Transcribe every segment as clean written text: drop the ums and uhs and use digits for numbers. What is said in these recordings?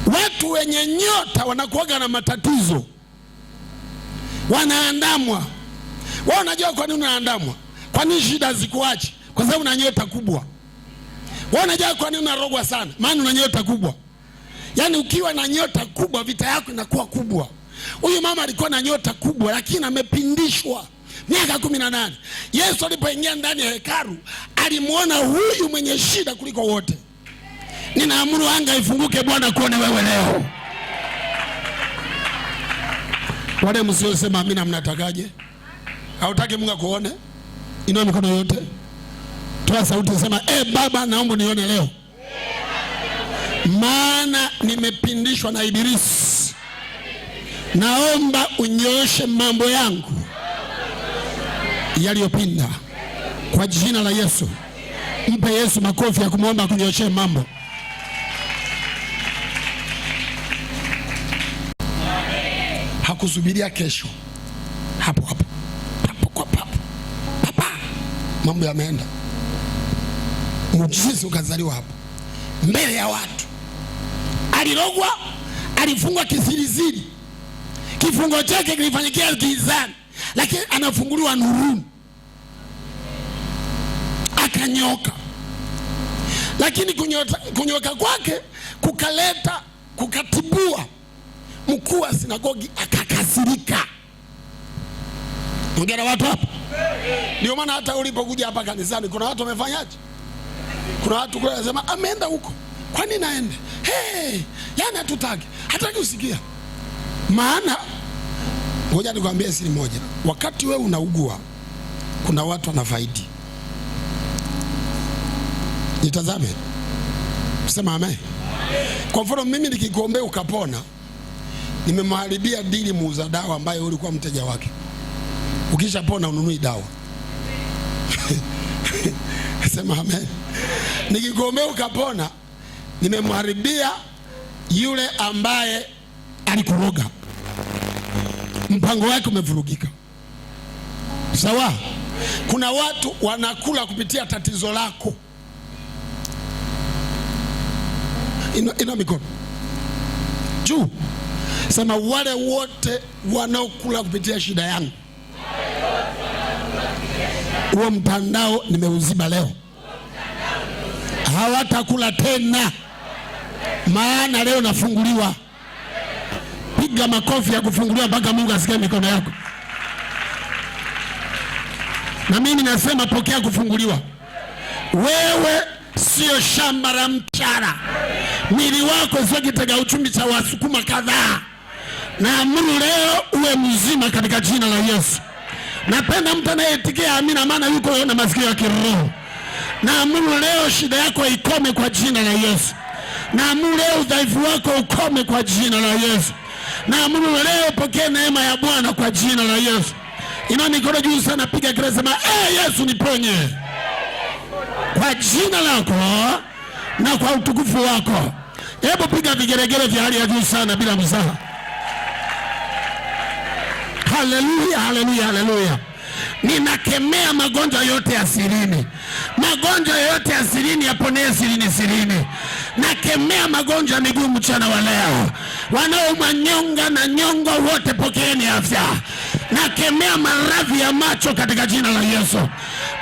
Watu wenye nyota wanakuwaga na matatizo, wanaandamwa. Wewe unajua kwa nini unaandamwa? Kwa nini shida zikuache? Kwa sababu una nyota kubwa. Wewe unajua kwa nini unarogwa sana? Maana una nyota kubwa. Yaani ukiwa na nyota kubwa vita yako inakuwa kubwa. Huyu mama alikuwa na nyota kubwa lakini amepindishwa miaka 18. Yesu alipoingia ndani ya hekalu alimuona huyu mwenye shida kuliko wote. Ninaamuru anga ifunguke, Bwana kuone wewe leo. Wale msiosema amina mnatakaje? Hautaki Mungu akuone? Inua mikono yote. Toa sauti sema, Baba naomba nione leo. Maana nimepindishwa na Ibilisi. Naomba unyooshe mambo yangu yaliyopinda kwa jina la Yesu. Mpe Yesu makofi ya kumwomba kunyooshe mambo. Hakusubiria kesho. Hapo kwa papo. Papa. Mambo yameenda. Muujiza ukazaliwa hapo. Mbele ya watu. Alirogwa, alifungwa kisirisiri. Kifungo chake kilifanyikia gizani, lakini anafunguliwa nuruni. Akanyoka. Lakini kunyoka kwake kukatibua mkuu wa sinagogi akakasirika. Ongea watu hapa. Ndio maana hata ulipokuja hapa kanisani kuna watu wamefanyaje? Kuna watu kwa wanasema ameenda huko. Kwa nini naende? Yana hatutaki. Hataki usikia. Maana ngoja nikwambie siri moja. Wakati wewe unaugua kuna watu wanafaidi. Nitazame. Sema amen. Kwa mfano mimi nikikuombea ukapona, nimemharibia dili muuza dawa ambaye ulikuwa mteja wake. Ukishapona ununui dawa. Sema amen. Nikikuombea ukapona, nimemharibia yule ambaye alikuroga. Mpango wake umevurugika. Sawa? Kuna watu wanakula kupitia tatizo lako. Ina mikono juu. Sema wale wote wanaokula kupitia shida yangu, huo mtandao nimeuziba leo. Hawatakula tena. Maana leo nafunguliwa. Piga makofi ya kufunguliwa mpaka Mungu asikie mikono yako. Na mimi nasema pokea kufunguliwa. Wewe sio shamba la mchara. Mwili wako sio kitega uchumi cha wasukuma kadhaa. Naamuru leo uwe mzima katika jina la Yesu. Napenda mtu anayetikia amina, maana yuko na masikio ya kiroho. Naamuru leo shida yako ikome kwa jina la Yesu. Naamuru leo udhaifu wako ukome kwa jina la Yesu. Naamuru leo pokea neema ya Bwana kwa jina la Yesu. Inua mikono juu sana, piga kelele sema, Yesu niponye. Kwa jina lako na kwa utukufu wako. Hebu piga vigeregere vya hali ya juu sana bila mzaha. Haleluya, haleluya, haleluya. Ninakemea magonjwa yote ya sirini. Magonjwa yote ya sirini yaponee sirini. Nakemea magonjwa miguu mchana wa leo. Wanaoumwa nyonga na nyongo wote pokeeni afya. Nakemea maradhi ya macho katika jina la Yesu.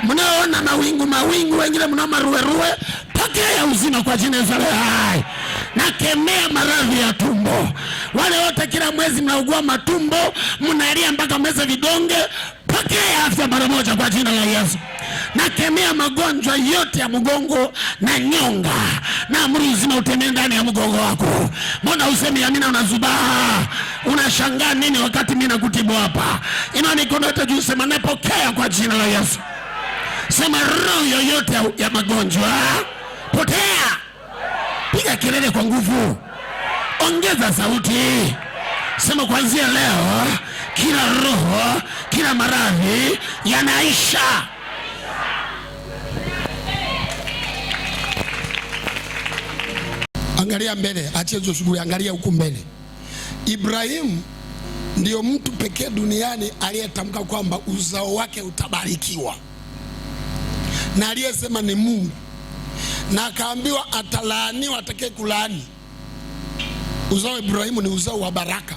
Mnaoona mawingu, wengine mna maruweruwe, pokea uzima kwa jina la Yesu. Nakemea maradhi ya tumbo. Wale wote kila mwezi mnaugua matumbo, mnalia mpaka mweze vidonge, pokea afya mara moja kwa jina la Yesu. Nakemea magonjwa yote ya mgongo na nyonga. Na amuru uzima utembee ndani ya mgongo wako. Mbona usemi amina unazubaa? Unashangaa nini wakati mimi nakutibu hapa? Inua mikono yote juu, sema napokea kwa jina la Yesu. Sema roho yoyote ya magonjwa potea. Piga kelele kwa nguvu. Ongeza sauti. Sema kuanzia leo kila roho, kila maradhi yanaisha. Angalia mbele, acha hizo shughuli, angalia huko mbele. Ibrahim ndio mtu pekee duniani aliyetamka kwamba uzao wake utabarikiwa. Na aliyesema ni Mungu. Na akaambiwa atalaaniwa atakaye kulaani. Uzao wa Ibrahimu ni uzao wa baraka.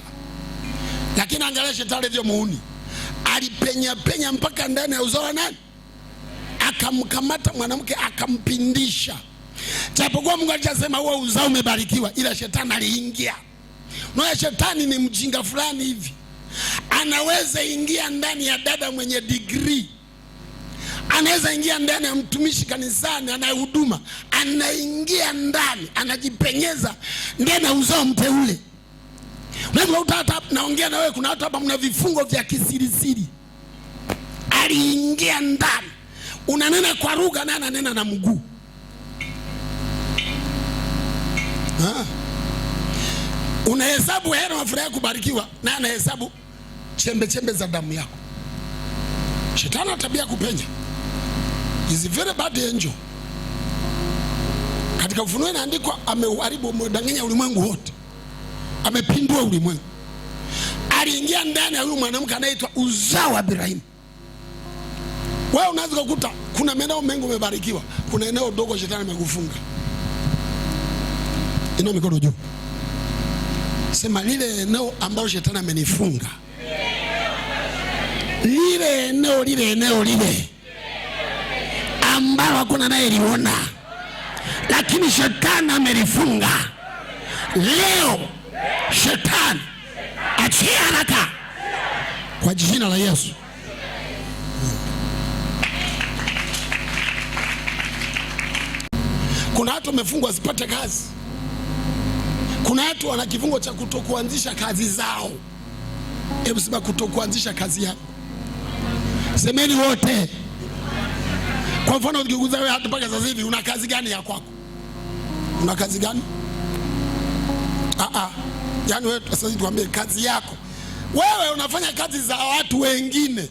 Lakini angalia shetani alivyo muuni. Alipenya mpaka ndani ya uzao wa nani? Akamkamata mwanamke akampindisha. Japokuwa Mungu alisema huo uzao umebarikiwa, ila shetani aliingia. Na shetani ni mjinga fulani hivi. Anaweza ingia ndani ya dada mwenye degree. Anaweza ingia ndani ya mtumishi kanisani anayehuduma. Anaingia ndani, anajipenyeza ndani ya uzao mteule. Unajua hata naongea na wewe, kuna watu hapa mna vifungo vya kisirisiri. Aliingia ndani. Unanena kwa lugha na ananena na mguu. Unahesabu hela wafurahi kubarikiwa, na anahesabu chembe za damu yako. Shetani ana tabia kupenya. Is a very bad angel. Katika Ufunuo inaandikwa ameharibu, amedanganya ulimwengu wote. Amepindua ulimwengu. Aliingia ndani ya huyu mwanamke anaitwa uzao wa Ibrahimu. Wewe unaweza kukuta kuna maeneo mengi umebarikiwa, kuna eneo dogo shetani amekufunga. Inua mikono juu. Sema lile eneo ambalo shetani amenifunga. Lile eneo ambalo hakuna naye liona, lakini shetani amelifunga. Leo shetani achia haraka kwa jina la Yesu. Kuna watu wamefungwa wasipate kazi. Kuna watu wana kifungo cha kutokuanzisha kazi zao. Hebu sema kutokuanzisha kazi yako. Semeni wote. Kwa mfano ukiguza wewe hata mpaka sasa hivi una kazi gani ya kwako? Una kazi gani? Yaani wewe sasa hivi tuambie kazi yako. Wewe unafanya kazi za watu wengine.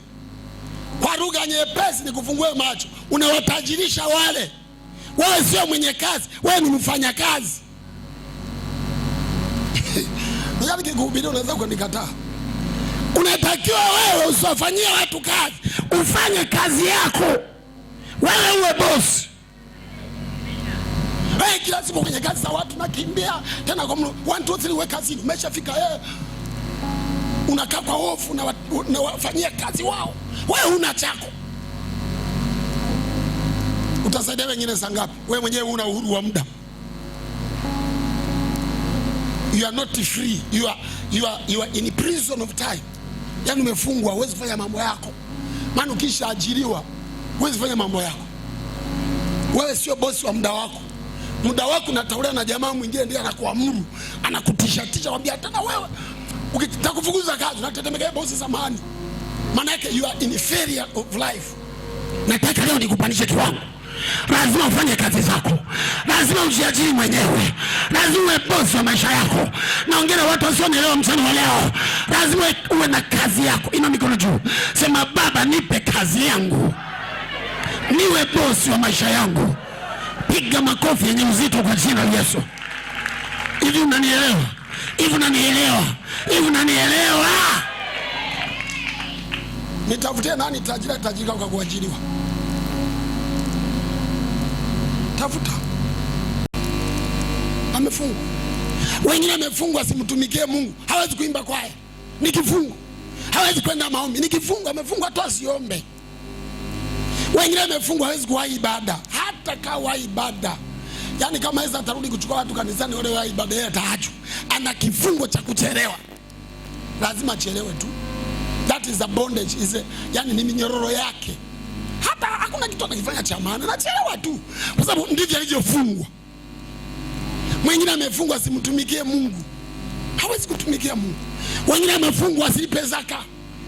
Kwa lugha nyepesi ni kufungue macho. Unawatajirisha wale. Wewe sio mwenye kazi, wewe ni mfanya kazi. Ndio nikikuhubiria unaweza kunikataa. Unatakiwa wewe usifanyie watu kazi, ufanye kazi yako. Wewe uwe boss. Wewe kila siku kwenye kazi za watu nakimbia tena kwa 1 2 3 wewe kazini umeshafika wewe. Unakaa kwa hofu na wafanyia kazi wao. Wewe una chako. Utasaidia wengine saa ngapi? Wewe mwenyewe una uhuru wa muda. You are not free. You are in prison of time. Yaani umefungwa, huwezi kufanya mambo yako. Maana ukishaajiriwa huwezi kufanya mambo yako. Wewe sio boss wa muda wako. Muda wako unatawaliwa na jamaa mwingine ndiye anakuamuru, anakutisha kwambia tena wewe ukitaka kufukuza kazi unatetemeka boss zamani. Maana yake you are inferior of life. Nataka leo nikupandishe kiwango. Lazima ufanye kazi zako. Lazima ujiajiri mwenyewe. Lazima uwe boss wa maisha yako. Naongea watu wasionielewa mchana wa leo. Lazima uwe na kazi yako. Inua mikono juu. Sema Baba nipe kazi yangu. Niwe boss wa maisha yangu. Piga makofi yenye uzito kwa jina la Yesu. Hivi unanielewa? Hivi unanielewa? Hivi unanielewa? Nitafutie nani tajiri kwa kuajiriwa? Tafuta. Amefungwa. Wengine amefungwa simtumikie Mungu. Hawezi kuimba kwaya. Ni kifungo. Hawezi kwenda maombi. Ni kifungo. Amefungwa tu asiombe. Wengine amefungwa hawezi kuwahi ibada. Hata kawa ibada. Yaani kama Yesu atarudi kuchukua watu kanisani wale wa ibada yeye ataachwa. Ana kifungo cha kuchelewa. Lazima achelewe tu. That is a bondage. Yaani ni minyororo yake. Hata hakuna kitu anakifanya cha maana, anachelewa tu. Kwa sababu ndivyo alivyofungwa. Mwingine amefungwa asimtumikie Mungu. Hawezi kutumikia Mungu. Wengine amefungwa asilipe zaka.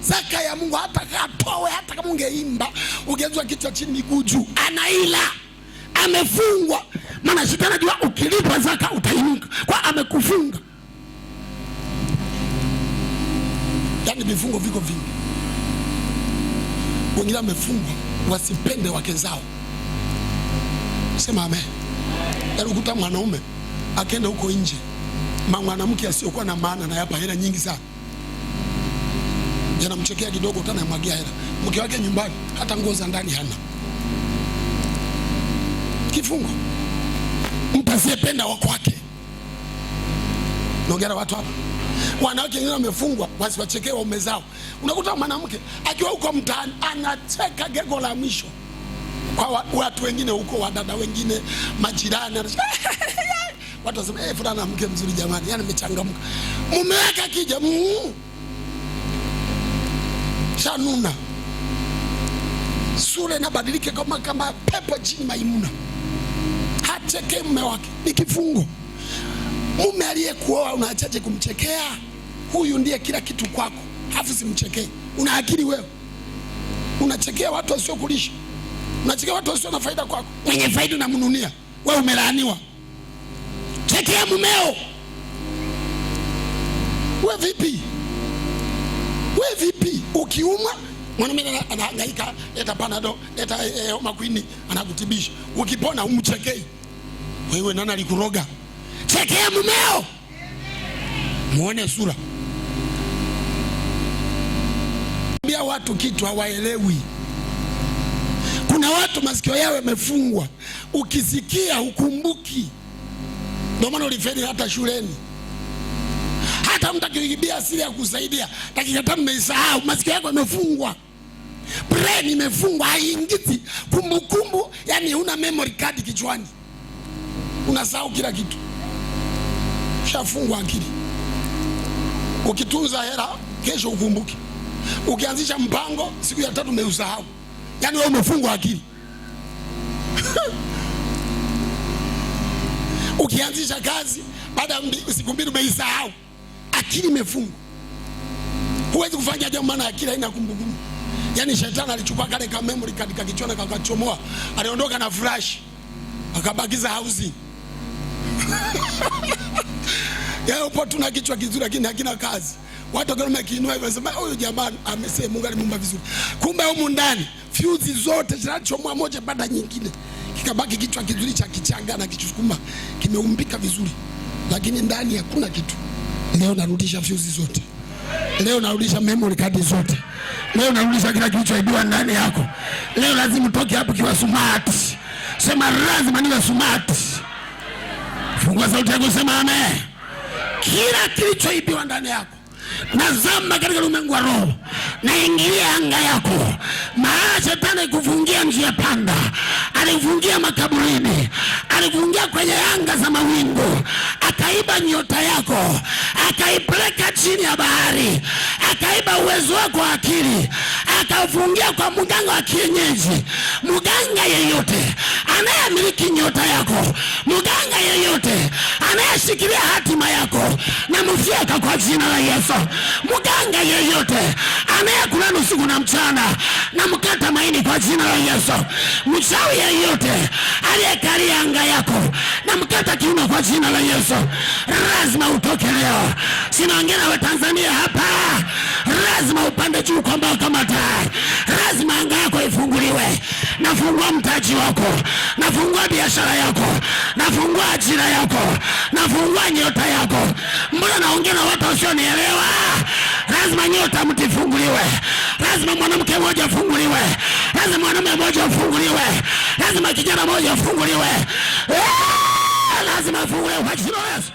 Zaka ya Mungu hata katoe, hata kama ungeimba, ungezwa kichwa chini miguu juu. Anaila. Amefungwa. Maana shetani anajua ukilipa zaka utainuka. Kwa amekufunga. Yaani vifungo viko vingi. Wengine amefungwa wasipende wake zao. Sema amen. Yaani ukuta mwanaume akaenda huko nje, mwanamke asiyokuwa na maana na yapa hela nyingi sana. Yanamchekea kidogo tena yamwagia hela. Mke wake nyumbani hata nguo za ndani hana. Kifungo. Mtu asiyependa wa kwake. Naongea watu hapa. Wanawake wengine wamefungwa wasiwachekee waume zao. Unakuta mwanamke akiwa huko mtaani anacheka gego la mwisho kwa watu wengine huko, wadada wengine, majirani. Watu wasema fulana mke mzuri jamani, yani amechangamka. Mume wake akija shanuna, sura inabadilika kama pepo chini Maimuna. Hacheke mume wake, ni kifungo. Mume aliyekuoa unaachaje kumchekea? Huyu ndiye kila kitu kwako, hafu simchekee. Una akili wewe? Unachekea watu wasio kulisha, unachekea watu wasio na faida kwako. Mwenye faida unamnunia, wewe umelaaniwa. Chekea mumeo. Wewe vipi? Wewe vipi? Ukiumwa mwanamume anahangaika, leta Panado, leta makwini, anakutibisha. Ukipona umchekei. Wewe nani alikuroga? Chekea mumeo. Muone sura. Bia watu kitu hawaelewi. Kuna watu masikio yao yamefungwa. Ukisikia ukumbuki. Ndio maana ulifeli hata shuleni. Hata mtakiibia asili ya kusaidia, dakika 5 umeisahau, masikio yako yamefungwa. Brain imefungwa, haingiti kumbukumbu, yani una memory card kichwani. Unasahau kila kitu. Shafungwa akili. Ukitunza hela kesho ukumbuki. Ukianzisha mpango siku ya 3 umeusahau. Yani wewe umefungwa akili. Ukianzisha kazi baada ya siku 2 umeisahau. Akili imefungwa. Huwezi kufanya jambo maana akili haina kumbukumbu. Yani shetani alichukua kale ka memory card kakichona kakachomoa, aliondoka na flash, akabakiza housing. Yeye upo tuna kichwa kizuri lakini hakina kazi. Watu kama kiinua hivyo sema huyu jamaa amesema Mungu alimuumba vizuri. Kumbe humu ndani fuse zote zinachomoa moja baada nyingine. Kikabaki kichwa kizuri cha kichanga na kichukuma kimeumbika vizuri. Lakini ndani hakuna kitu. Leo narudisha fuse zote. Leo narudisha memory card zote. Leo narudisha kila kilichoibiwa ndani yako. Leo lazima utoke hapo kiwa smart. Sema lazima niwe smart. Fungua sauti yako, sema amen. Kila kilichoibiwa ndani yako nazama katika ulimwengu wa roho, naingilia anga yako. Maana shetani alikufungia njia panda, alifungia makaburini, alifungia kwenye anga za mawingu, akaiba nyota yako, akaipeleka chini ya bahari, akaiba uwezo wako wa akili, akaufungia kwa mganga wa kienyeji. Mganga yeyote anayemiliki nyota yako, mganga yeyote anayeshikilia hatima yako, na mfieka kwa jina la Yesu. Mganga yeyote anayekulana usiku na mchana, na mkata maini kwa jina la Yesu. Mchawi yeyote aliyekalia anga yako, na mkata kiuno kwa jina la Yesu. Lazima utoke leo. Sinaongea na Watanzania hapa. Lazima upande juu kwa mbao kama taa. Lazima anga yako ifunguliwe. Nafungua mtaji wako, nafungua biashara yako, nafungua ajira yako, nafungua nyota yako. Mbona naongea na watu wasionielewa? Lazima nyota mtifunguliwe. Lazima mwanamke mmoja afunguliwe. Lazima mwanamume mmoja afunguliwe. Lazima kijana mmoja afunguliwe. Lazima afunguliwe kwa jina la Yesu.